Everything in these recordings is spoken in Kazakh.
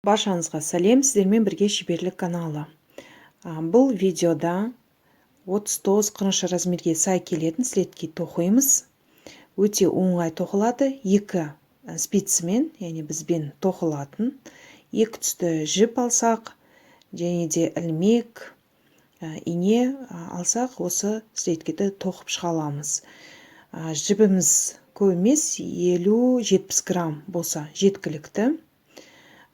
Баршаңызға сәлем, сіздермен бірге шеберлік каналы. Бұл видеода 39-40 размерге сай келетін слетки тоқимыз. Өте оңай тоқылады. Екі спицымен, яғни бізбен тоқылатын. Екі түсті жіп алсақ, және де ілмек, ине алсақ, осы слеткиді тоқып шыға аламыз. Жібіміз көп емес, 50-70 грамм болса жеткілікті.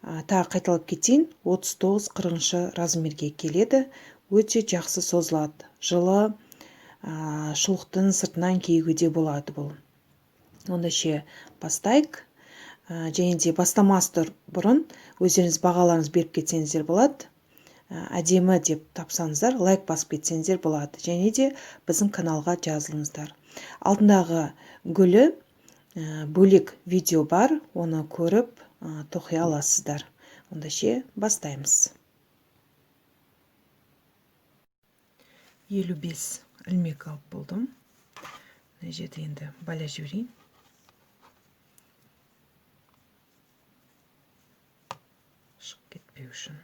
Тағы қайталап кетейін, 39-40 размерге келеді, өте жақсы созылады. Жылы шұлықтың сыртынан киюге де болады бұл. Онда бастайық. Және де бастамас бұрын өздеріңіз бағаларыңыз беріп кетсеңіздер болады. Әдемі деп тапсаңыздар, лайк басып кетсеңіздер болады. Және де біздің каналға жазылыңыздар. Алдындағы гүлі бөлек видео бар, оны көріп тоқи аласыздар. Онда бастаймыз. 55 ілмек алып болдым. Мына жерде енді баля жіберейін. Шығып кетпеу үшін.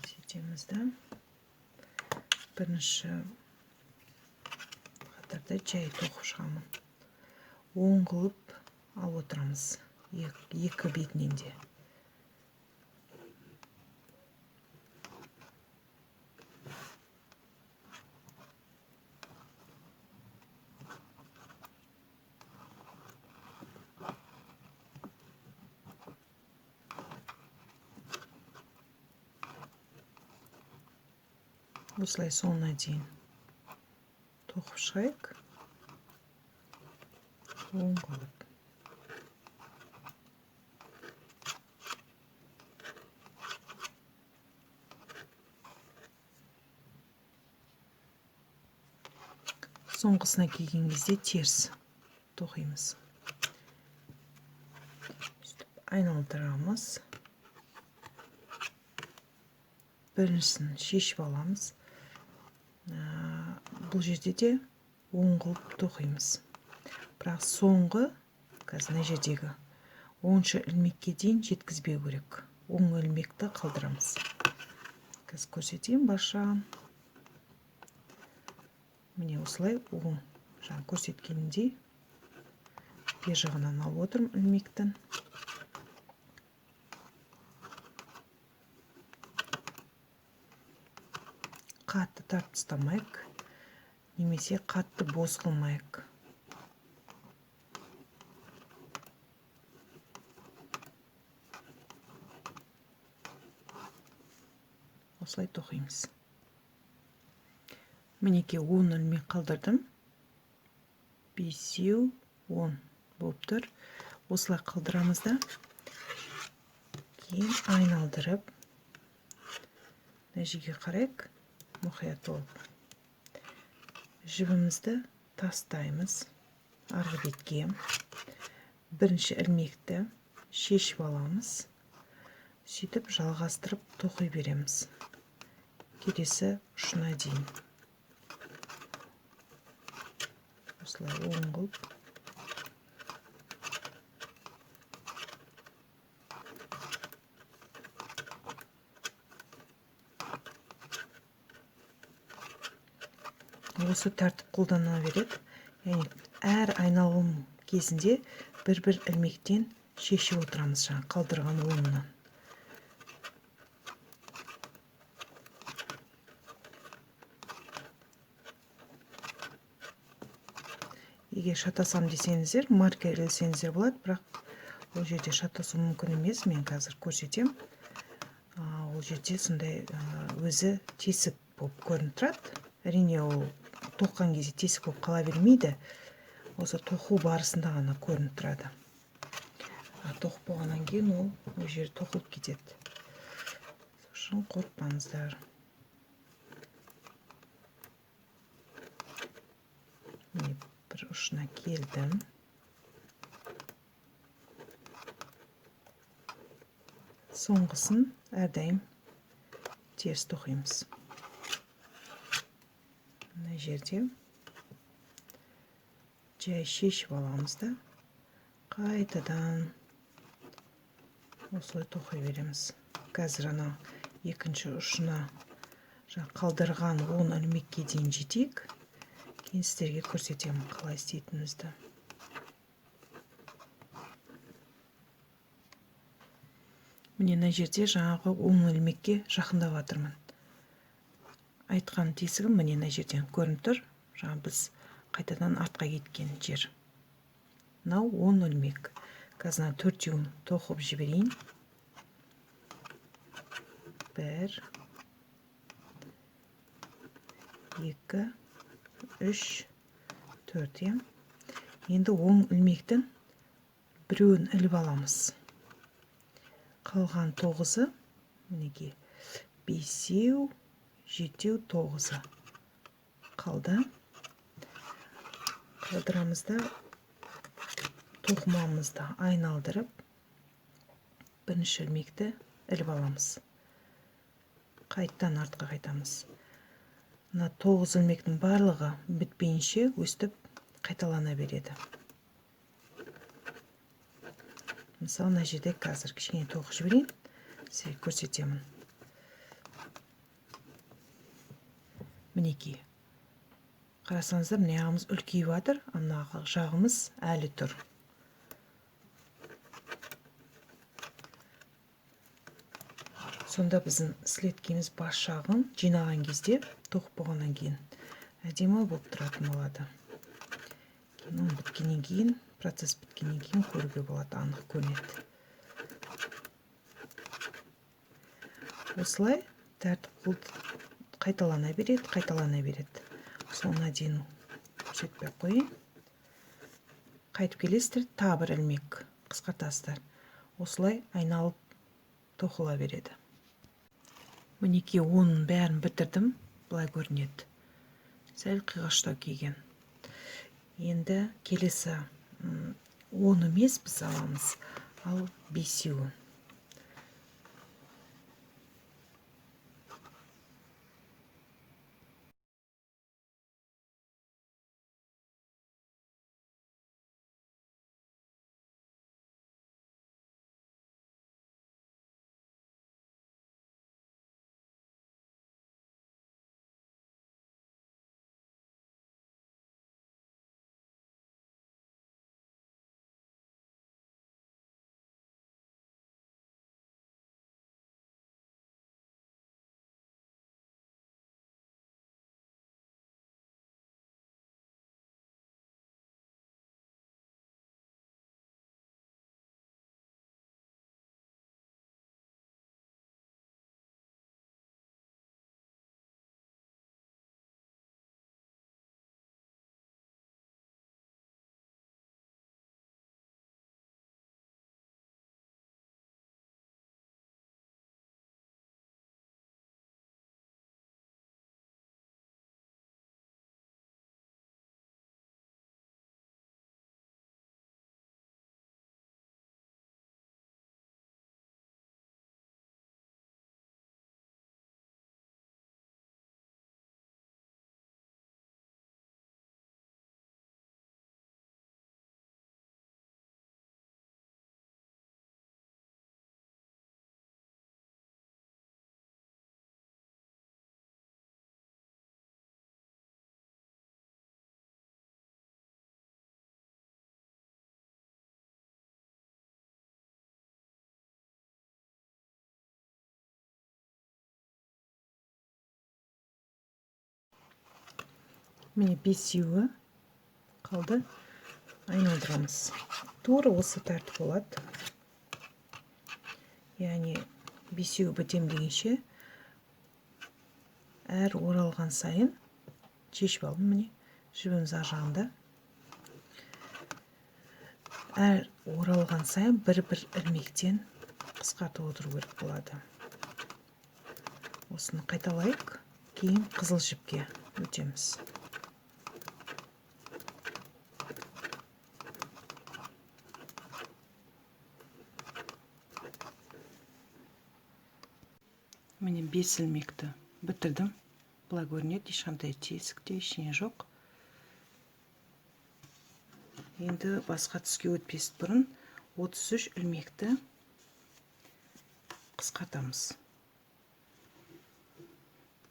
Сөйтемізді. Бірінші қатарда жай тоқып шығамын. Оң қылып алып отырамыз. Екі бетінен де. Осылай соңына дейін тоқып шығайық. Оң қылып. Соңғысына келген кезде теріс тоқимыз. Айналдырамыз. Біріншісін шешіп аламыз. Бұл жерде де оң қылып тоқимыз. Бірақ соңғы, қазір жердегі 10-шы ілмекке дейін жеткізбеу керек. Оң ілмекті қалдырамыз. Қазір көрсетейін баршаған. Міне осылай оң жаңа көрсеткеніндей бер жағынан алып отырмын ілмектің. Қатты тартып тастамайық, немесе қатты бос қылмайық. Осылай тоқимыз. Мінеке 10 ілмек қалдырдым. 5-10 болып тұр. Осылай қалдырамыз да. Кейін айналдырып, нәжеге қарайық. Мұқият болып. Жібімізді тастаймыз. Арғы бетке. Бірінші ілмекті шешіп аламыз. Сөйтіп жалғастырып тоқи береміз. Келесі ұшына дейін. Осылай оң қылып. Осы тәртіп қолдана береді. Яғни әр айналым кезінде бір-бір ілмектен шешіп отырамыз жаңа қалдырған орнынан. Егер шатасам десеңіздер, маркер ілсеңіздер болады, бірақ ол жерде шатасу мүмкін емес. Мен қазір көрсетем. Ол жерде сондай өзі тесік болып көрініп тұрады. Әрине ол тоққан кезде тесік болып қала бермейді. Осы тоқу барысында ғана көрініп тұрады. Тоқып болғаннан кейін ол жер тоқылып кетеді. Сосын қорықпаңыздар. Бір ұшына келдім. Соңғысын әрдайым теріс тоқимыз. Мына жерде жай шешіп аламыз да қайтадан осылай тоқи береміз. Қазір ана екінші ұшына қалдырған 10 ілмекке дейін жетейік. Кейін сіздерге көрсетемін қалай істейтінімізді. Міне мына жерде жаңағы 10 ілмекке жақындап жатырмын. Айтқан тесігім міне мына жерден көрініп тұр. Жаңа біз қайтадан артқа кеткен жер. Мынау 10 ілмек. Қазір 4-еуін тоқып жіберейін. 1 2 3 4. Енді 10 ілмектің біреуін іліп аламыз. Қалған 9-ы мінеки 5-еу 7-еу 9-ы қалды. Қалдырамыз да тоқымамызды айналдырып бірінші ілмекті іліп аламыз. Қайттан артқа қайтамыз. Мына 9 ілмектің барлығы бітпейінше өстіп қайталана береді. Мысалы, мына жерде қазір кішкене тоқып жіберейін, сізге көрсетемін. Мінекей. Қарасаңыздар, мына жағымыз үлкейіп жатыр, ана жағымыз әлі тұр. Сонда біздің слеткеміз бас жағын жинаған кезде, тоқып болғаннан кейін әдемі болып тұратын болады. Кейін біткеннен кейін, процесс біткеннен кейін көруге болады, анық көрінеді. Осылай тәртіп қайталана береді. Соңына дейін көрсетпей қойын. Қайтып келесіздер, тағы бір ілмек қысқартасыздар. Осылай айналып тоқыла береді. Мінеки 10-ның бәрін бітірдім, былай көрінеді. Сәл қиғаштау келген. Енді келесі 10 емес біз аламыз, ал 5-еуін. Міне 5-еуі қалды. Айналдырамыз. Тура осы тәртіп болады. Яғни 5-еуі бітем дегенше әр оралған сайын шешіп алдым. Міне жібіміз ар жағында. Әр оралған сайын бір-бір ілмектен қысқартып отыру керек болады. Осыны қайталайық, кейін қызыл жіпке өтеміз. Міне 5 ілмекті бітірдім. Былай көрінеді, ешқандай тесік те ештеңе жоқ. Енді басқа түске өтпес бұрын 33 ілмекті қысқартамыз.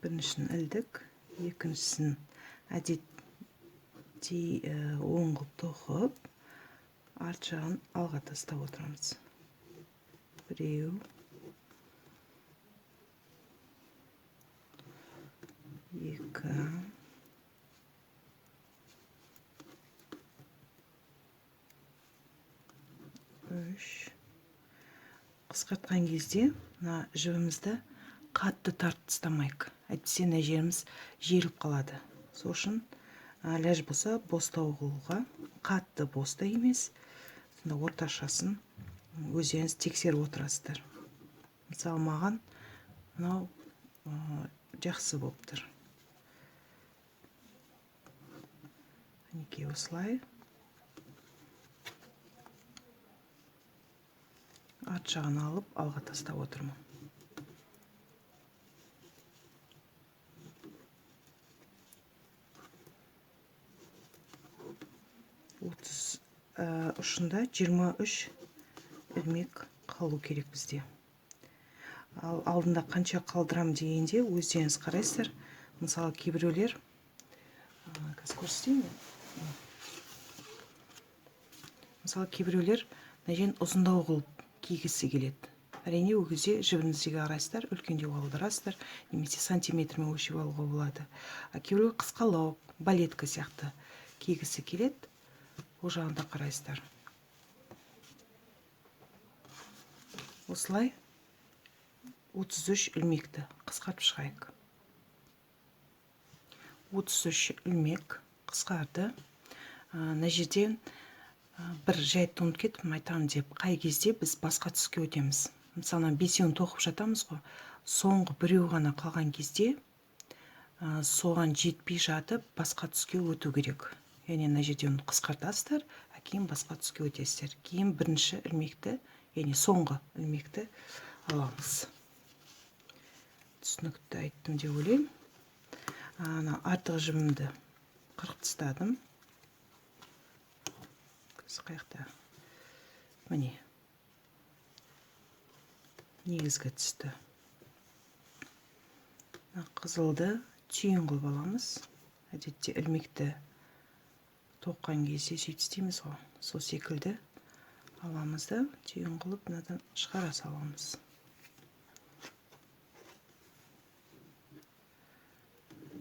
Біріншісін ілдік, екіншісін әдеттей оң қылып тоқып, арт жағын алға тастап отырамыз. Біреу, екі, үш. Қысқартқан кезде мына жібімізді қатты тартып тастамайық. Әйтпесе мына жеріміз желіп қалады. Сол үшін ләж болса бостау қылуға, қатты боста емес, сонда орташасын өздеріңіз тексеріп отырасыздар. Мысалы, маған мынау жақсы болып тұр. Мінекей осылай. Арт жағын алып, алға тастап отырмын. Ұшында 23 ілмек қалу керек бізде. Ал алдында қанша қалдырам дегенде өздеріңіз қарайсыздар. Мысалы, кейбіреулер көрсетейін. Мысалы, кейбіреулер мына ұзындау қылып кигісі келеді. Әрине, ол кезде жібіңізге қарайсыздар, үлкендеу қалдырасыздар, немесе сантиметрмен өлшеп алуға болады. Кейбіреулер қысқалау, балетка сияқты кигісі келеді. Ол жағында қарайсыздар. Осылай 33 ілмекті қысқартып шығайық. 33 ілмек қысқарды. Мына жерден бір жайтты ұмытып кеттім, айтамын деп, қай кезде біз басқа түске өтеміз. Мысалы, 5-еуін тоқып жатамыз ғой. Соңғы біреу ғана қалған кезде соған жетпей жатып басқа түске өту керек. Яғни мына жерден қысқартасыздар, кейін басқа түске өтесіздер. Кейін бірінші ілмекті, яғни соңғы ілмекті аламыз. Түсінікті айттым деп ойлаймын. Артық жібімді қырқып тастадым. Қайықта. Міне. Негізгі түсті. Қызылды түйін қылып аламыз. Әдетте ілмекті тоққан кезде сөйтіп істейміз ғой. Сол секілді аламыз да түйін қылып мынадан шығара саламыз.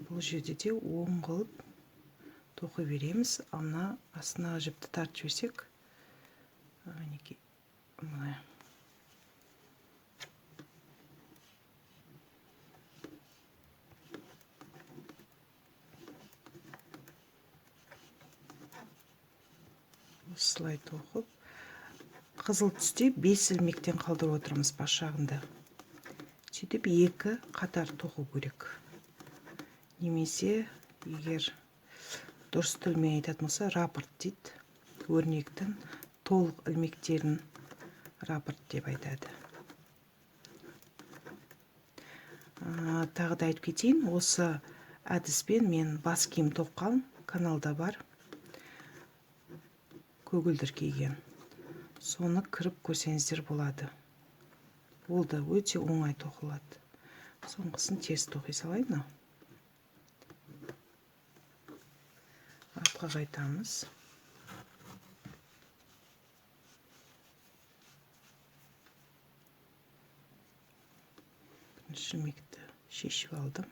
Бұл жерде де оң қылып тоқи береміз. Ана астына жіпті тартып жіберсек, мінекей мына осылай тоқып, қызыл түсте 5 ілмектен қалдырып отырмыз бас жағында. Сөйтіп 2 қатар тоқу керек. Немесе егер дұрыс тілмен айтатын болса, раппорт дейді. Өрнектің толық ілмектерін раппорт деп айтады. Тағы да айтып кетейін, осы әдіспен мен бас киім тоққан каналда бар. Көгілдір киген. Соны кіріп көрсеңіздер болады. Ол да өте оңай тоқылады. Соңғысын теріс тоқи салайын. Артқа қайтамыз. Бірінші ілмекті шешіп алдым.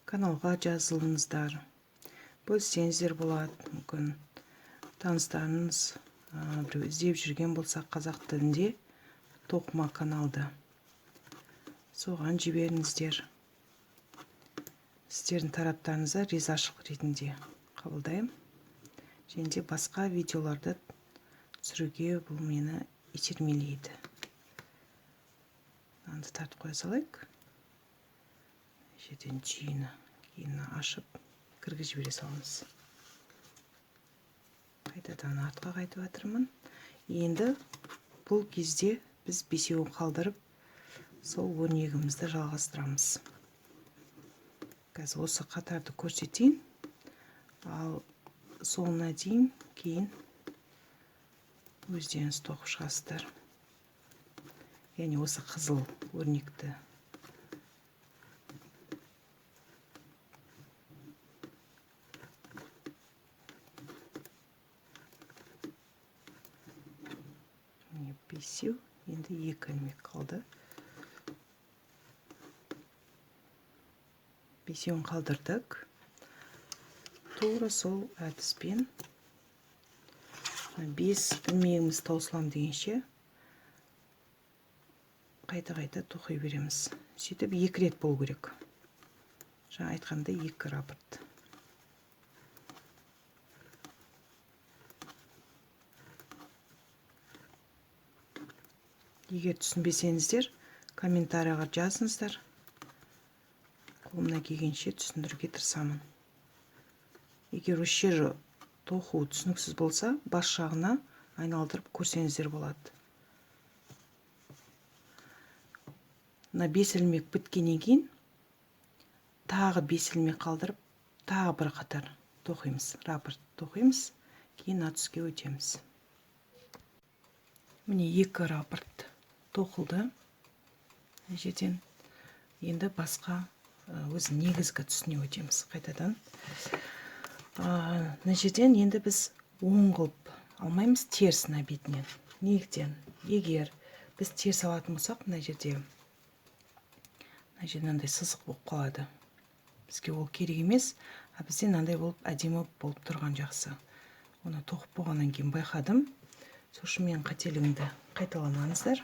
Каналға жазылыңыздар. Бөлсеңіздер болады. Мүмкін таныстарыңыз біреу іздеп жүрген болса қазақ тілінде тоқыма каналды. Соған жіберіңіздер. Сіздердің тараптарыңызға ризашылық ретінде қабылдаймын. Және де басқа видеоларды түсіруге бұл мені итермелейді. Мынаны тартып қоя салайық. Жерден түйіні кейін ашып кіргізіп жібере саламыз. Қайтадан артқа қайтып жатырмын. Енді бұл кезде біз бесеуін қалдырып сол өрнегімізді жалғастырамыз. Қазір осы қатарды көрсетейін, ал соңына дейін кейін өздеріңіз тоқып шығасыздар. Яғни осы қызыл өрнекті. Бесеу, енді 2 ілмек қалды. Бесеуін қалдырдық. Тура сол әдіспен 5 ілмегіміз таусылам дегенше қайта тоқи береміз. Сөйтіп 2 рет болу керек. Жаңа айтқандай 2 раппорт. Егер түсінбесеңіздер, комментарияға жазыңыздар. Қолымнан келгенше түсіндіруге тырысамын. Егер осы жері тоқу түсініксіз болса, бас жағына айналдырып көрсеңіздер болады. Мына 5 ілмек біткеннен кейін тағы 5 ілмек қалдырып, тағы бір қатар тоқимыз, раппорт тоқимыз, кейін мына түске өтеміз. Міне 2 раппорт тоқылды. Жерден енді басқа өз негізгі түсіне өтеміз. Қайтадан мына жерден енді біз оң қылып алмаймыз, теріс мына бетінен. Неліктен? Егер біз теріс алатын болсақ, мына жерде мынандай сызық болып қалады. Бізге ол керек емес, а бізде мынандай болып әдемі болып тұрған жақсы. Оны тоқып болғаннан кейін байқадым. Сол үшін менің қателігімді қайталамаңыздар.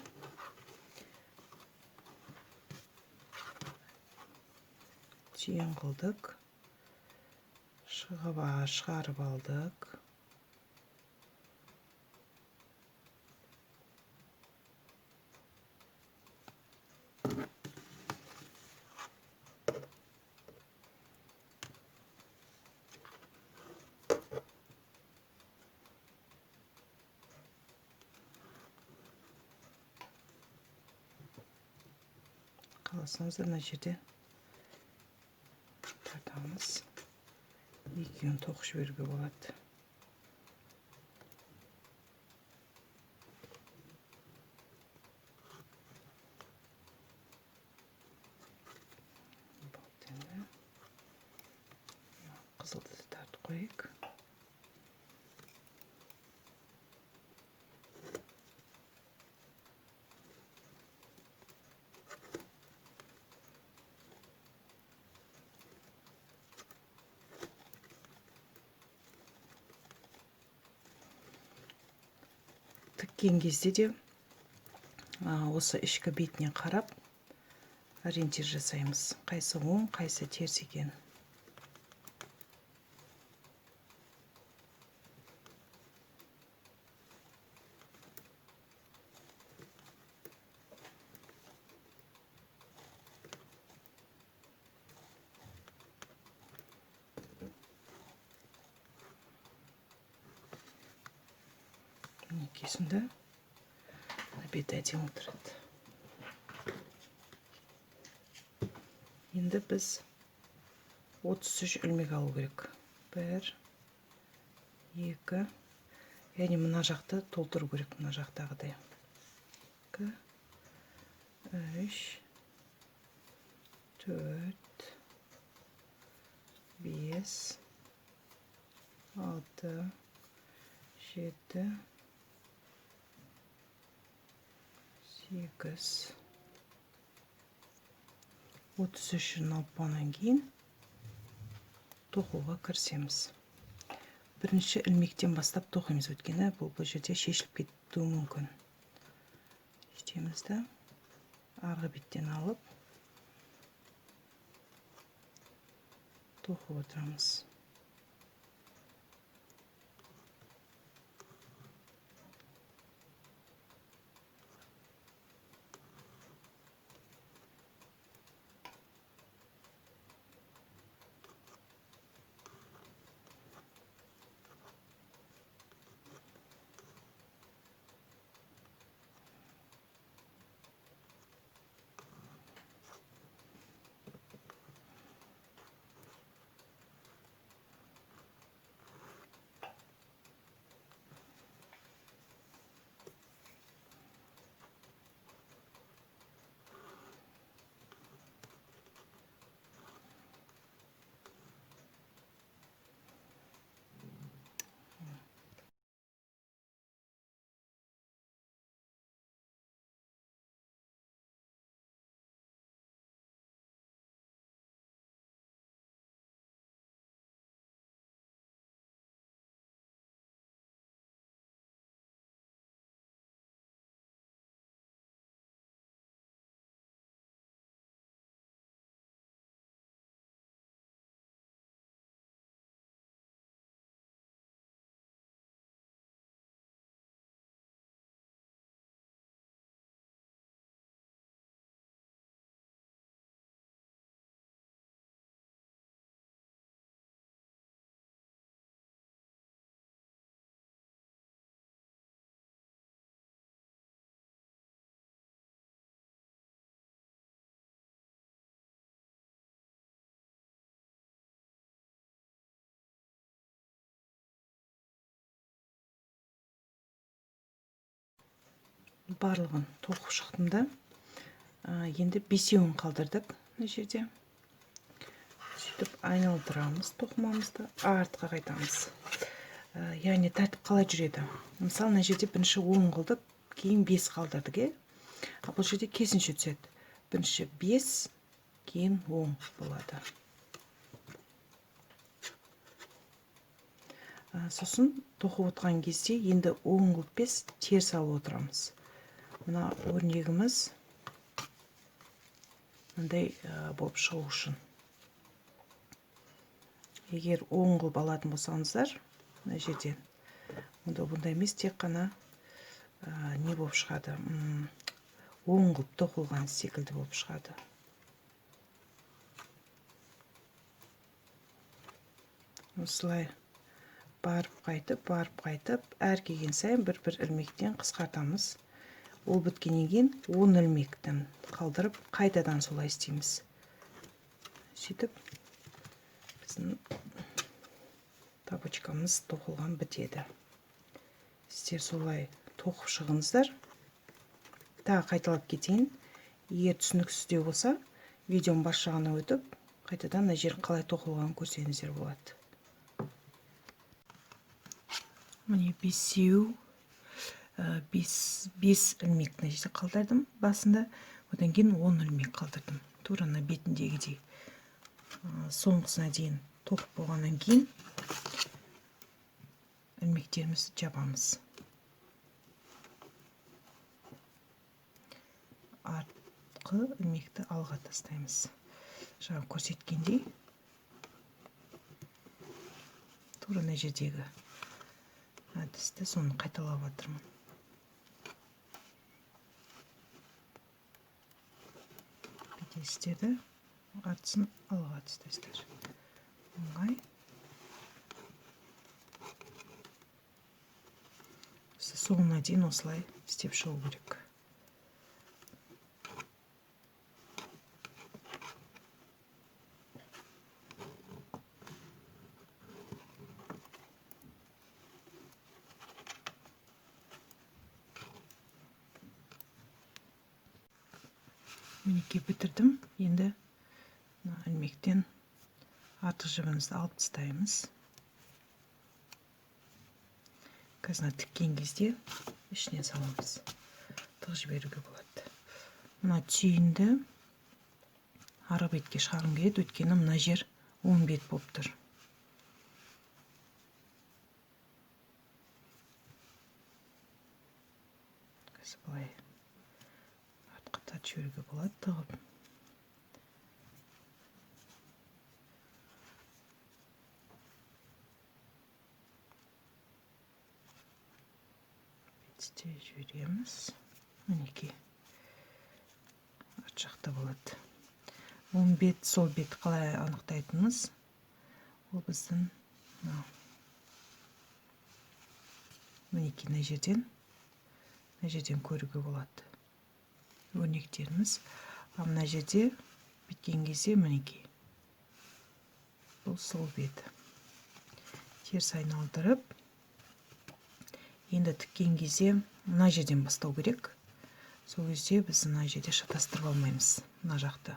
Түйін қылдық, шығарып алдық. Қаласаңыздар мына жерде тартамыз. Екеуін тоқып жіберуге болады. Қызылды тартып қойайық. Тіккен кезде де осы ішкі бетіне қарап ориентир жасаймыз. Қайсы оң, қайсы теріс екен. Кесімді беті әдемі тұрады. Енді біз 33 ілмек алу керек. 1, 2, яғни мына жақты толтыру керек, мына жақтағыдай. 2, 3, 4, 5, 6, 7, 8, 33'ін алып болғаннан кейін тоқуға кірісеміз. Бірінші ілмектен бастап тоқимыз, өйткені бұл жерде шешіліп кетуі мүмкін. Жетемізді арғы беттен алып тоқып отырамыз. барлығын тоқып шықтым да. Енді 5-еуін қалдырдық мына жерде. Сөйтіп айналдырамыз тоқымамызды, артқа қайтамыз. Яғни тәртіп қалай жүреді? Мысалы, мына жерде бірінші 10 қылдық, кейін 5 қалдырдық, бұл жерде керісінше түседі. Бірінші 5, кейін 10 болады. Сосын тоқып отырған кезде енді 10 қылып 5 теріс алып отырамыз. Мына өрнегіміз мындай болып шығу үшін. Егер 10 қылып алатын болсаңыздар, мына жерден, онда бұндай емес, тек қана не болып шығады? 10 қылып тоқылған секілді болып шығады. Осылай барып қайтып, әр келген сайын бір ілмектен қысқартамыз. Ол біткеннен кейін 10 ілмектен қалдырып, қайтадан солай істейміз. Сөйтіп, біздің тапочкамыз тоқылған бітеді. Сіздер солай тоқып шығыңыздар. Тағы қайталап кетейін. Егер түсініксіздеу болса, видеоның бас жағына өтіп, қайтадан мына жерін қалай тоқылғанын көрсеңіздер болады. Міне 5 ілмек мына жерде қалдырдым басында, одан кейін 10 ілмек қалдырдым. Тура мына бетіндегідей. Соңғысына дейін тоқып болғаннан кейін ілмектерімізді жабамыз. Артқы ілмекті алға тастаймыз. Жаңа көрсеткендей, тура мына жердегі әдісті соны қайталап жатырмын. Бетестерді артысын алға тастайсыздар. Оңай. Соңына дейін осылай істеп шығу керек. Мінекей бітірдім. Енді ілмектен артық жібімізді алып тастаймыз. Қазір тіккен кезде ішіне саламыз. Тығып жіберуге болады. Мына түйінді ары бетке шығарғым келеді, өйткені мына жер 10 бет болып тұр. Қазір былай артқа тартып жіберуге болады, тығып. Бетте жібереміз. Мінекей арт жақта болады. 10 бет, сол бет қалай анықтайтынымыз? Ол біздің мінекей мына жерден көруге болады. Өрнектеріміз. Мына жерде біткен кезде мінекей. Бұл сол бет. Теріс айналдырып, енді тіккен кезде мына жерден бастау керек. Сол кезде біз мына жерде шатастырып алмаймыз. Мына жақты.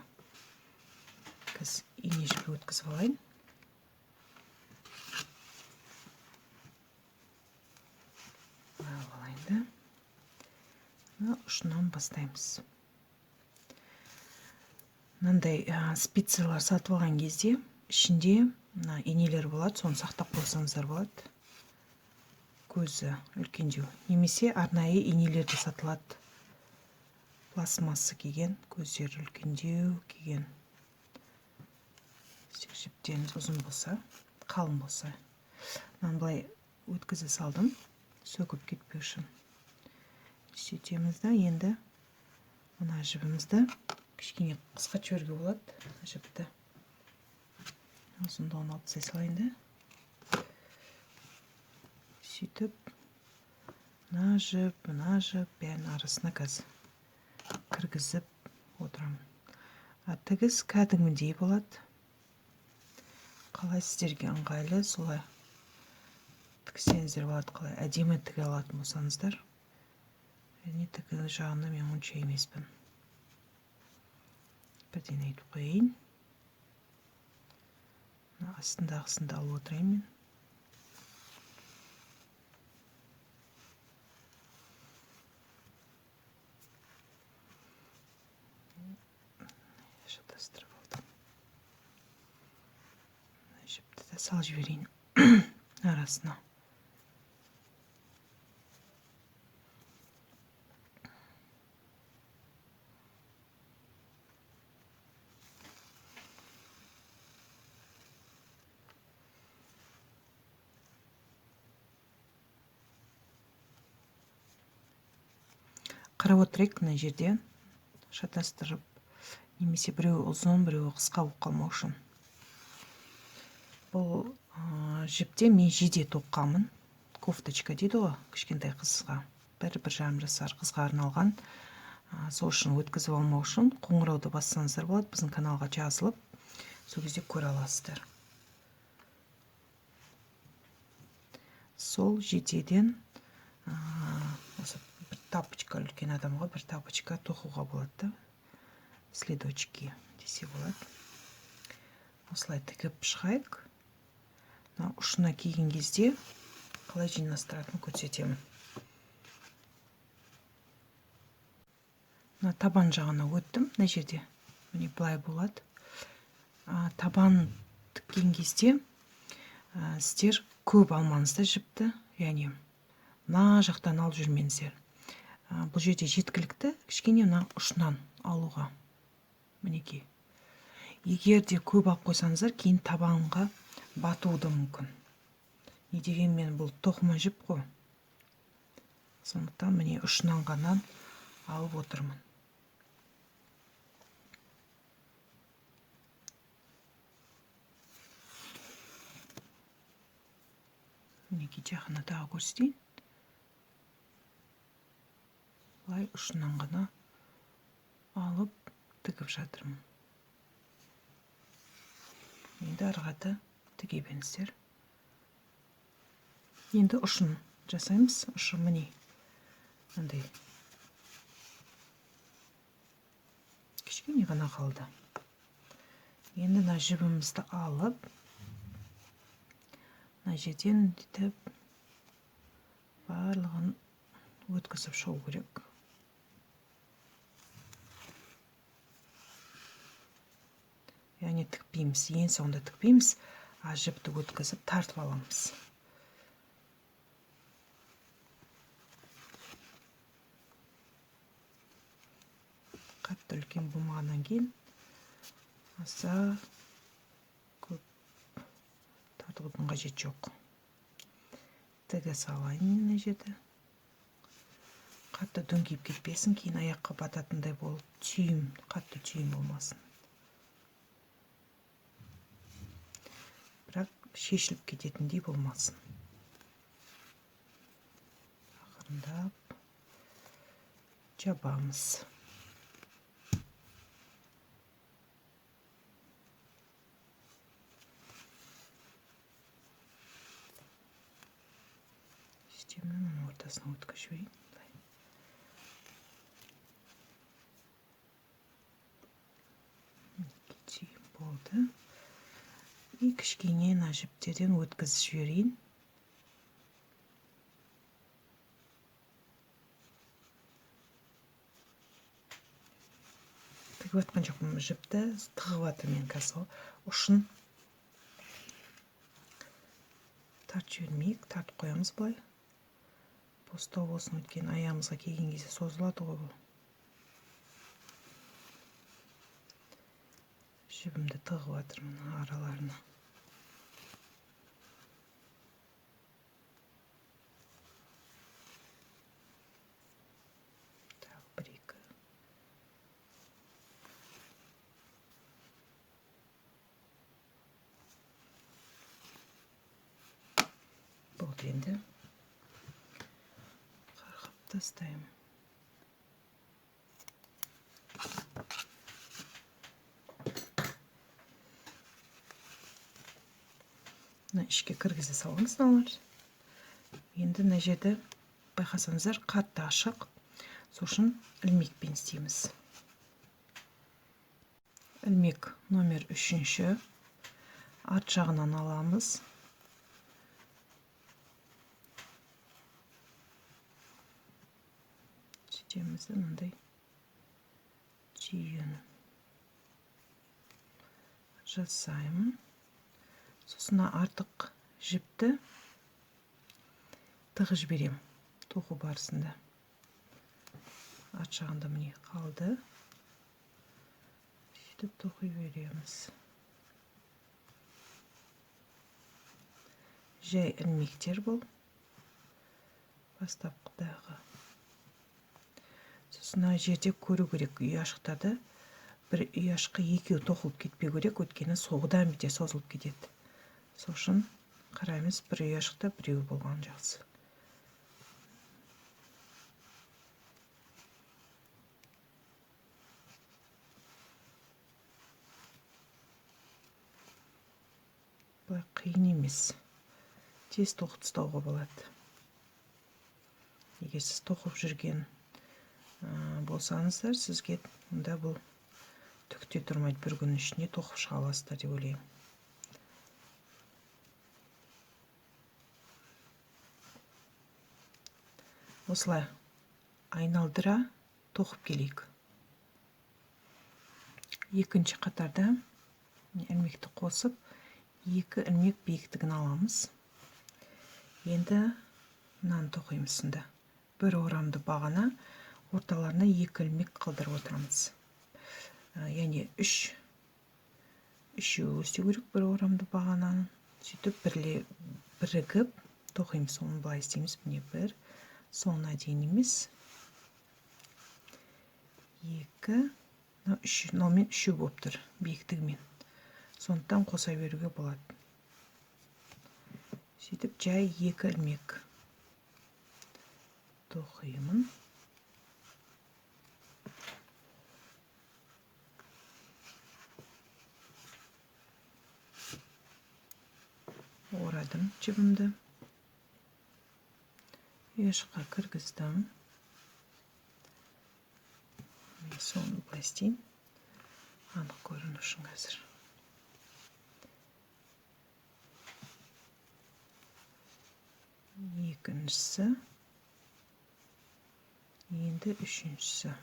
Біз ине жіпі өткізіп алайын. Алайын да. Ұшынан бастаймыз. Мынандай спицалар сатып алған кезде ішінде инелер болады, соны сақтап қойсаңыздар болады. Көзі үлкендеу. Немесе арнайы инелерді сатылады. Пластмасса келген, көздері үлкендеу келген. Жіптеріңіз ұзын болса, қалың болса. Мен былай өткізе салдым, сөгіп кетпеу үшін. Сөйтеміз да, енді мына жібімізді кішкене қысқа жіберуге болады. Жіпті ұзындығын алып тастай салайын да. Сөйтіп, мына жіп, бәрін арасына қазір кіргізіп отырамын. Тігіс кәдімгідей болады. Қалай сіздерге ыңғайлы, солай тіксеңіздер болады. Қалай әдемі тіге алатын болсаңыздар, және тігі жағында мен онша емеспін. Бірден айтып қойайын. Астындағысын да алып отырайын мен. Шатастырып алдым. Жіпті де салып жіберейін арасына. Қарап отырайық, мына жерде шатастырып, немесе біреу ұзын, біреу қысқа болып қалмау үшін. Бұл жіпте мен жиде тоққамын. Кофточка дейді ғой, кішкентай қызға. Бір жарым жасар қызға арналған. Сол үшін өткізіп алмау үшін қоңырауды бассаңыздар болады, біздің каналға жазылып, сол кезде көре аласыздар. Сол жидеден осы бір тапочка, үлкен адамға бір тапочка тоқуға болады. Следочки десе болады. Осылай тігіп шығайық. Ұшына киген кезде қалай жинастыратынын көрсетемін. Табан жағына өттім. Мына жерде міне былай болады. Табан тіккен кезде сіздер көп алмаңыздар жіпті, яғни мына жақтан алып жүрмеңіздер. Бұл жерде жеткілікті, кішкене мына ұшынан алуға. Мінекей. Егер де көп алып қойсаңыздар, кейін табанға батуы мүмкін. Не дегенмен бұл тоқыма жіп қой. Сондықтан міне ұшынан ғана алып отырмын. Мінекей жақына тағы көрсетейін. Бұлай ұшынан ғана алып тігіп жатырмын. Енді арғата тіге беріңіздер. Енді ұшын жасаймыз. Ұшы міне мындай кішкене ғана қалды. Енді мына жібімізді алып, мына жерден бүйтіп барлығын өткізіп шығу керек. Яғни тікпейміз, ең соңында тікпейміз, жіпті өткізіп тартып аламыз. Қатты үлкен болмағаннан кейін аса көп тартудың қажеті жоқ. Тіге салайын мына жерде. Қатты дөңкиіп кетпесін, кейін аяққа бататындай болып, қатты түйін болмасын. Бірақ шешіліп кететіндей болмасын. Ақырындап жабамыз. Системнің ортасына өткізіп жіберейін. Болды. И кішкене мына жіптерден өткізіп жіберейін. Тігіп жатқан жоқпын, жіпті тығып жатырмын мен қазір. Ұшын тартып жібермейік, тартып қоямыз былай. Бостау болсын, өткен аяғымызға келген кезде созылады ғой бұл. Жібімді тығып жатырмын араларына. Тағы бір-екі. Болды енді. Қарғап тастаймын. Ішке кіргізе салыңыз мыналар. Енді мына жерді байқасаңыздар қатты ашық. Сосын ілмекпен істейміз. Ілмек номер 3-ші. Арт жағынан аламыз. Сөйтеміз мындай түйін жасаймын. Сосын артық жіпті тығып жіберем тоқу барысында. Арт жағында міне қалды. Сөйтіп тоқи береміз. Жай ілмектер бұл. Бастапқыдағы. Сосын жерде көру керек ұяшықтарды. Бір ұяшқы екеу тоқылып кетпеу керек, өткені соғыдан бете созылып кетеді. Сосын қараймыз, бір ұяшықта біреу болған жақсы. Бұлай қиын емес. Тез тоқып тастауға болады. Егер сіз тоқып жүрген болсаңыздар, сізге мұнда бұл түкте тұрмайды, бір күн ішінде тоқып шыға аласыздар деп ойлаймын. Осылай айналдыра тоқып келейік. Екінші қатарда ілмекті қосып, 2 ілмек биіктігін аламыз. Енді мынаны тоқимыз сында. Бір орамды бағана, орталарына 2 ілмек қалдырып отырамыз. Яғни 3 өстеу керек бір орамды бағананы. Сөйтіп бірігіп тоқимыз. Оны былай істейміз. Міне 1, соңына дейін емес. 2, 3, мынамен 3 болып тұр биіктігімен. Сондықтан қоса беруге болады. Сөйтіп жай 2 ілмек тоқимын. Орадым жібімді. Ұяшыққа кіргіздім. Соны былай істейін. Анық көріну үшін қазір. Екіншісі. Енді үшіншісі.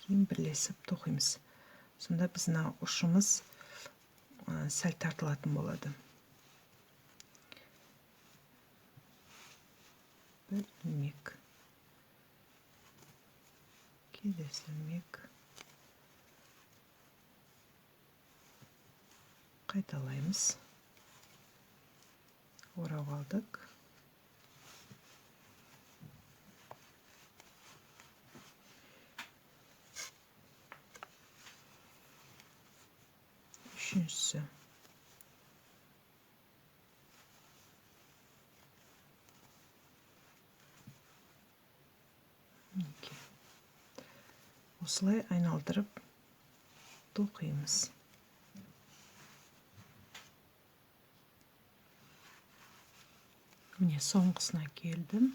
Кейін бірлесіп тоқимыз. Сонда біздің ұшымыз сәл тартылатын болады. Бір ілмек. Келесі ілмек. Қайталаймыз. Орап алдық. Үшіншісі. Осылай айналдырып тоқимыз. Міне соңғысына келдім.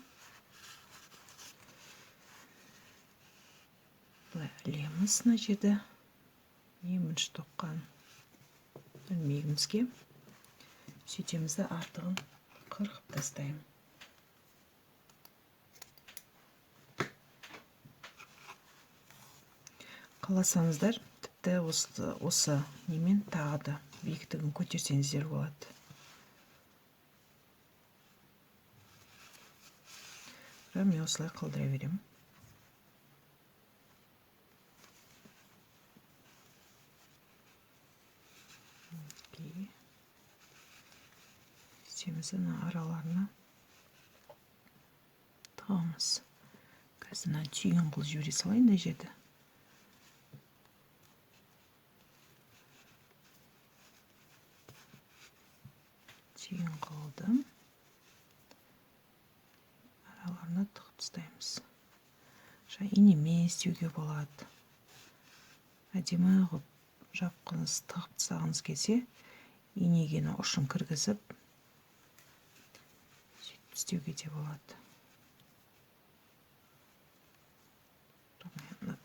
Бұлай ілеміз мына жерде. Бірінші тоққан ілмегімізге. Сөйтемізді артығын қырқып тастаймын. Қаласаңыздар, тіпті осы немен тағы да биіктігін көтерсеңіздер болады. Мен осылай қалдыра беремін. Семіздің араларына тағамыз. Қазір түйін қыл жібере салайын да жерді. Түйін қылдым. Араларына тығып тастаймыз. Инемен істеуге болады. Әдемі ғып жапқыңыз тығып тастағыңыз келсе, инегені ұшын кіргізіп сөйтіп істеуге де болады.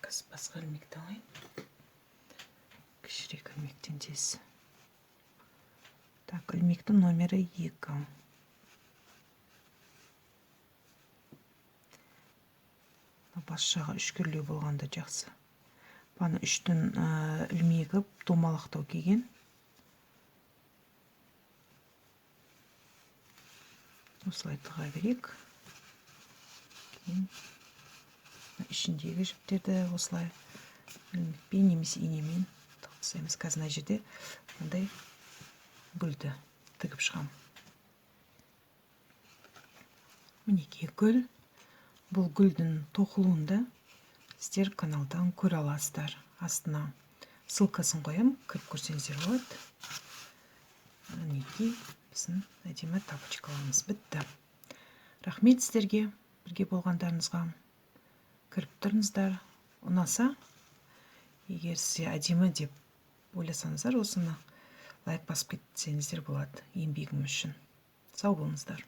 қазір басқа ілмекті алайын. Кішірек ілмектен тез. Так, ілмектің номері 2. Бас жағы үшкірлеу болғанда жақсы. Баны 3-тің ілмегі домалақтау келген. Осылай тыға берек. Ішіндегі жіптерді осылай ілмекпен немесе инемен тығып. Қазір мына жерде мындай гүлді тігіп шығам. Мінекей гүл. Бұл гүлдің тоқылуында сіздер каналдан көре аласыздар. Астына ссылкасын қоям, кіріп көрсеңіздер болады. Мінекей біздің әдемі тапочкаларымыз бітті. Рахмет сіздерге бірге болғандарыңызға. Кіріп тұрыңыздар. Ұнаса, егер сізге әдемі деп ойласаңыздар, осыны лайк басып кетсеңіздер болады еңбегім үшін. Сау болыңыздар.